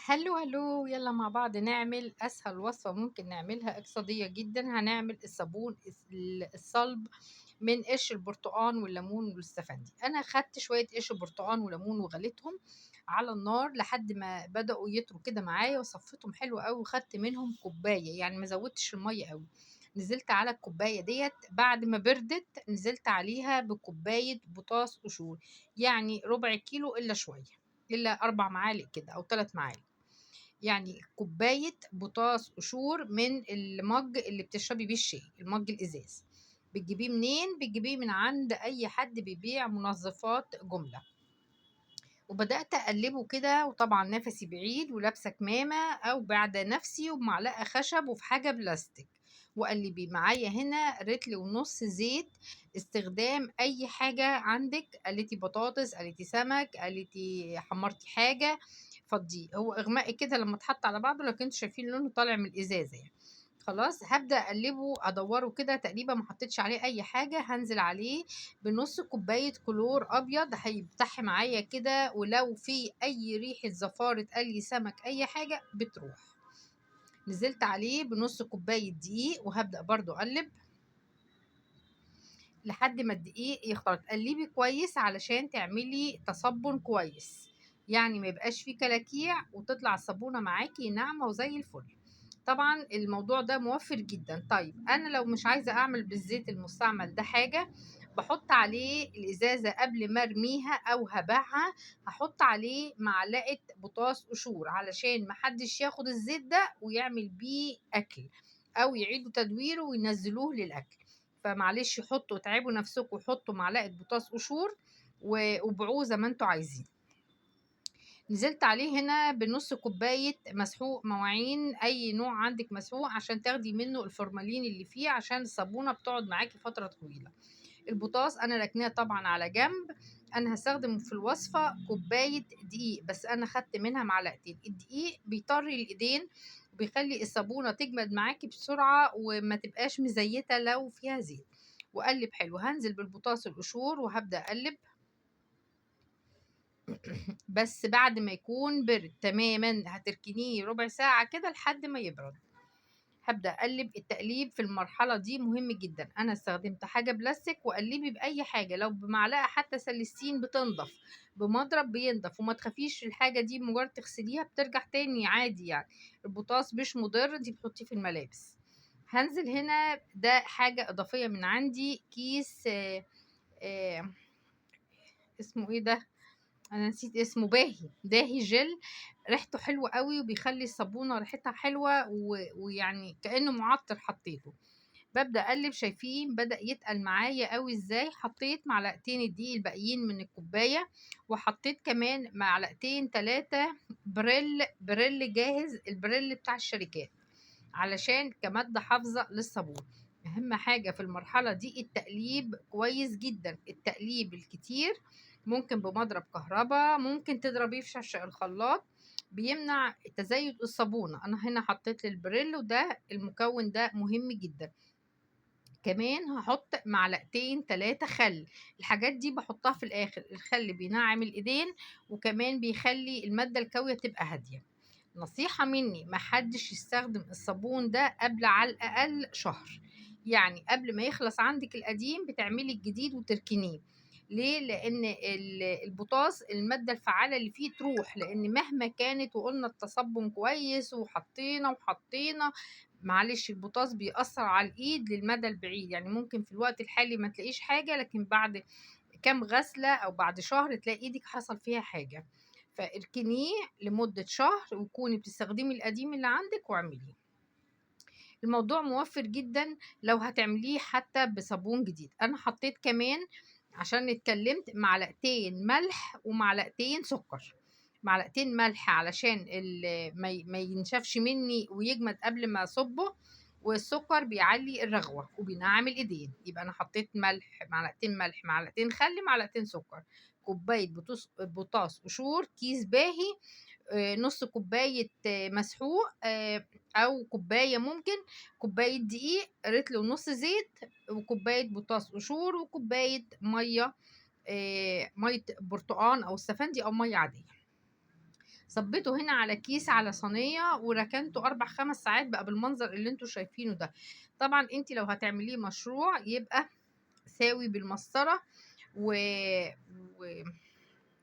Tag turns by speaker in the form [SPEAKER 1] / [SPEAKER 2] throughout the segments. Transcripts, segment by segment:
[SPEAKER 1] هلو هلو يلا مع بعض نعمل اسهل وصفة ممكن نعملها اقتصادية جدا. هنعمل الصابون الصلب من قشر البرتقال والليمون والسفندي. انا خدت شوية قشر برتقال وليمون وغليتهم على النار لحد ما بدأوا يطروا كده معايا، وصفتهم حلو قوي، وخدت منهم كوباية، يعني ما زودتش المية قوي. نزلت على الكوباية ديت بعد ما بردت، نزلت عليها بكوباية بوتاس قشور، يعني ربع كيلو الا شوية، الا 4 معالق كده او 3 معالق. يعني كوباية بوتاس قشور من المج اللي بتشربي بيه الشاي، المج الإزاز. بتجيبيه منين؟ بتجيبيه من عند أي حد بيبيع منظفات جملة. وبدأت أقلبه كده، وطبعا نفسي بعيد ولابسة كمامة أو بعد نفسي، وبمعلقة خشب وفي حاجة بلاستيك. وقلبي معايا هنا رتل ونص زيت. استخدام أي حاجة عندك، قليتي بطاطس، قليتي سمك، قليتي حمرتي حاجة، فضيه. هو إغمائي كده لما اتحط على بعضه، لكن انتوا شايفين لونه طالع من الإزازة يعني. خلاص هبدأ أقلبه أدوره كده تقريبا، ما حطيتش عليه أي حاجة. هنزل عليه بنص كوباية كلور أبيض، هيفتح معايا كده، ولو في أي ريحة زفارة أي سمك أي حاجة بتروح. نزلت عليه بنص كوباية دقيق، وهبدأ برضو أقلب لحد ما الدقيق يختلط. قلبي كويس علشان تعملي تصبن كويس، يعني ما يبقاش فيه كلاكيع، وتطلع الصابونة معاكي ناعمة وزي الفل. طبعا الموضوع ده موفر جدا. طيب انا لو مش عايزه اعمل بالزيت المستعمل ده حاجه، بحط عليه الازازه قبل ما ارميها او هبيعها، هحط عليه معلقه بوتاس قشور علشان محدش ياخد الزيت ده ويعمل بيه اكل، او يعيدوا تدويره وينزلوه للاكل. فمعلش حطوا، تعبوا نفسكم وحطوا معلقه بوتاس قشور وبيعوه زي ما انتوا عايزين. نزلت عليه هنا بنص كوباية مسحوق مواعين، أي نوع عندك مسحوق، عشان تاخدي منه الفورمالين اللي فيه، عشان الصابونة بتقعد معاكي فترة طويلة. البوتاص أنا راكناه طبعا على جنب. أنا هستخدم في الوصفة كوباية دقيق، بس أنا خدت منها معلقتين. الدقيق بيطري الإيدين، وبيخلي الصابونة تجمد معاكي بسرعة، وما تبقاش مزيتة لو فيها زيت. وقلب حلو. هنزل بالبوتاص القشور وهبدأ أقلب، بس بعد ما يكون برد تماما. هتركنيه ربع ساعة كده لحد ما يبرد. هبدأ أقلب. التقليب في المرحلة دي مهم جدا. أنا استخدمت حاجة بلاستيك، وقلبي بأي حاجة، لو بمعلقة حتى سلستين بتنضف، بمضرب بينضف، وما تخافيش الحاجة دي مجرد تغسليها بترجع تاني عادي يعني. البوتاص مش مضر، دي بتحطيه في الملابس. هنزل هنا، ده حاجة إضافية من عندي، كيس آه اسمه ايه ده؟ انا نسيت اسمه. داهي جل. ريحته حلوه قوي، وبيخلي الصابونه ريحتها حلوه ويعني كانه معطر. حطيته، ببدا اقلب. شايفين بدا يتقل معايا قوي ازاي؟ حطيت معلقتين الدقيق الباقيين من الكوبايه، وحطيت كمان معلقتين 3 بريل جاهز، البريل بتاع الشركات، علشان كمادة حافظة للصابون. أهم حاجة في المرحلة دي التقليب كويس جدا. التقليب الكتير ممكن بمضرب كهرباء، ممكن تضربيه في شرشق الخلاط، بيمنع تزايد الصابونة. أنا هنا حطيت البريل، وده المكون ده مهم جدا. كمان هحط معلقتين 3 خل. الحاجات دي بحطها في الآخر. الخل بينعم الإيدين، وكمان بيخلي المادة الكاوية تبقى هادية. نصيحة مني، محدش يستخدم الصابون ده قبل على الأقل شهر. يعني قبل ما يخلص عندك القديم بتعملي الجديد وتركنيه. ليه؟ لأن البوتاص المادة الفعالة اللي فيه تروح، لأن مهما كانت وقلنا التصبن كويس وحطينا، معلش البوتاص بيأثر على الإيد للمدى البعيد. يعني ممكن في الوقت الحالي ما تلاقيش حاجة، لكن بعد كام غسلة أو بعد شهر تلاقي إيدك حصل فيها حاجة. فاركنيه لمدة شهر، وكوني بتستخدمي القديم اللي عندك واعمليه. الموضوع موفر جدا لو هتعمليه حتى بصابون جديد. أنا حطيت كمان، عشان اتكلمت، معلقتين ملح ومعلقتين سكر. معلقتين ملح علشان ما ينشفش مني ويجمد قبل ما اصبه، والسكر بيعلي الرغوة وبينعم الايدين. يبقى انا حطيت معلقتين ملح، معلقتين خل، معلقتين سكر، كوباية بوتاص قشور، كيس باهي، نص كوباية مسحوق، أو كوباية ممكن، كوباية دقيق، رتل ونص زيت، وكوباية بوتاص قشور، وكوباية مية، مية برتقان أو السفندي أو مية عادية. صبيته هنا على كيس على صينيه وركنته 4 5 ساعات بقى بالمنظر اللي انتوا شايفينه ده. طبعا انت لو هتعمليه مشروع يبقى ساوي بالمسطره و... و...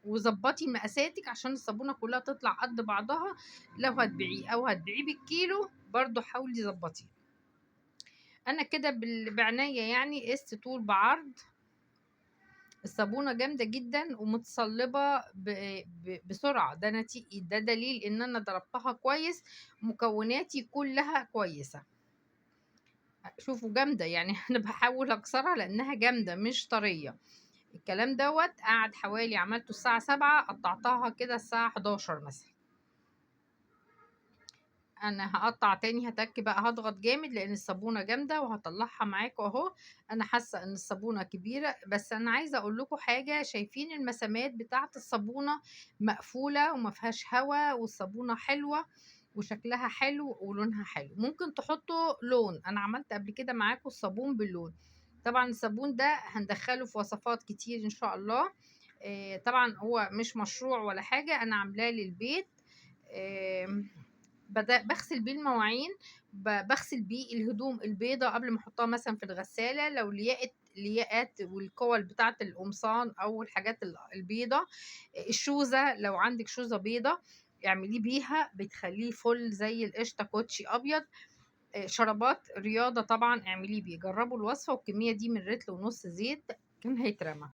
[SPEAKER 1] وظبطي مقاساتك عشان الصابونه كلها تطلع قد بعضها. لو هتبيعيه او هتبيعيه بالكيلو برضو حاولي ظبطيه. انا كده بعناية يعني قست طول بعرض. الصابونه جامده جدا ومتصلبه بسرعه، ده دليل ان انا ضربتها كويس، مكوناتي كلها كويسه. شوفوا جامده يعني انا بحاول اكسرها لانها جامده مش طريه. الكلام دوت قعد حوالي، عملته الساعه 7 قطعتها كده الساعه 11 مثلا. انا هقطع تاني، هتك بقى هضغط جامد لان الصابونه جامده وهطلعها معاكم اهو. انا حاسه ان الصابونه كبيره، بس انا عايزه اقول لكم حاجه. شايفين المسامات بتاعه الصابونه مقفوله وما فيهاش هوا، والصابونه حلوه وشكلها حلو ولونها حلو. ممكن تحطوا لون، انا عملت قبل كده معاكم الصابون باللون. طبعا الصابون ده هندخله في وصفات كتير ان شاء الله. طبعا هو مش مشروع ولا حاجه، انا عاملاه للبيت. بغسل بيه المواعين، بغسل بيه الهدوم البيضة قبل ما احطها مثلا في الغسالة. لو لياقات والكول بتاعة القمصان او الحاجات البيضة. الشوزة لو عندك شوزة بيضة اعمليه بيها، بتخليه فل زي القشطة كوتشي ابيض. شرابات رياضة طبعا اعمليه بيه. جربوا الوصفة والكمية دي من 1.5 لتر زيت كان هيترمى.